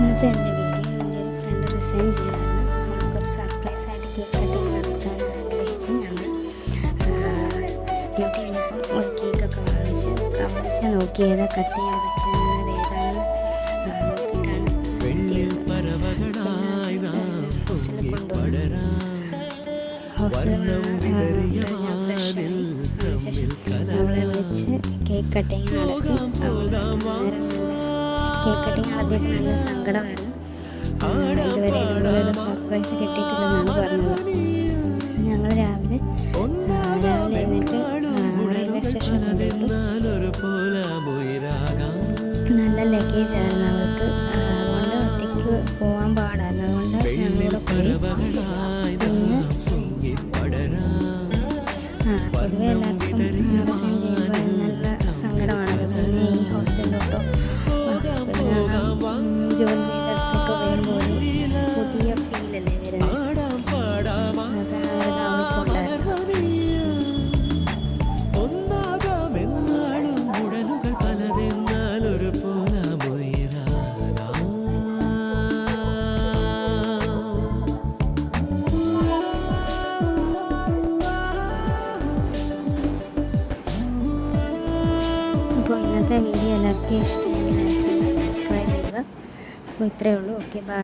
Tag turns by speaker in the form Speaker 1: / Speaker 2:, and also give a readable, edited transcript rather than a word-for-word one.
Speaker 1: ഇന്നത്തെ എൻ്റെ വീഡിയോ എൻ്റെ ഒരു ഫ്രണ്ട് റിസൈൻ ചെയ്തായിരുന്നു. നമുക്കൊരു സർപ്രൈസായിട്ട് കേക്ക് കട്ടിങ് നടത്താൻ ആഗ്രഹിച്ച് ഞങ്ങൾ ഡ്യൂട്ടി കഴിഞ്ഞപ്പോൾ ഒരു കേക്കൊക്കെ വാങ്ങിച്ച് അവിടെ വെച്ച് നോക്കി ഏതാ കട്ട് ചെയ്യാൻ പറ്റുന്നത് ഏതാണെന്ന് നോക്കിയിട്ടാണ് സെലക്ട് ചെയ്തത്. ഹോസ്റ്റലിൽ കൊണ്ടുവന്നു. ഹോസ്റ്റലിൽ ശേഷം അവളെ വിളിച്ച് കേക്ക് കട്ടിങ് നടത്തി. കേക്ക് കട്ടിങ് നടത്തിയപ്പോൾ നല്ല സങ്കടമായിരുന്നു. ഇതുവരെ ഇതുപോലൊരു സർപ്രൈസ് കിട്ടിയിട്ടില്ലെന്നാണ് പറഞ്ഞത്. ഞങ്ങൾ രാവിലെ എഴുന്നേറ്റ് റെയിൽവേ സ്റ്റേഷനിൽ നല്ല ലഗേജ് ആയിരുന്നു അവർക്ക്. അതുകൊണ്ട് ഒറ്റയ്ക്ക് പോകാൻ പാടായിരുന്നു. അതുകൊണ്ട് ഞങ്ങളുടെ പോയി. പൊതുവെ എല്ലാവർക്കും റിസൈൻ ചെയ്യുമ്പോൾ നല്ല സങ്കടമാണ്. പിന്നെ ഈ ഹോസ്റ്റലിലോട്ടോ ജോലി ചെയ്തിടത്തൊക്കെ വരുമ്പോൾ പുതിയ ഫീലല്ലേ വരുന്നത്. അപ്പോൾ ഇന്നത്തെ വീഡിയോ എല്ലാവർക്കും ഇഷ്ടമെങ്കിൽ സബ്സ്ക്രൈബ് ചെയ്യുക. അപ്പോൾ ഇത്രയേ ഉള്ളൂ. Okay, by.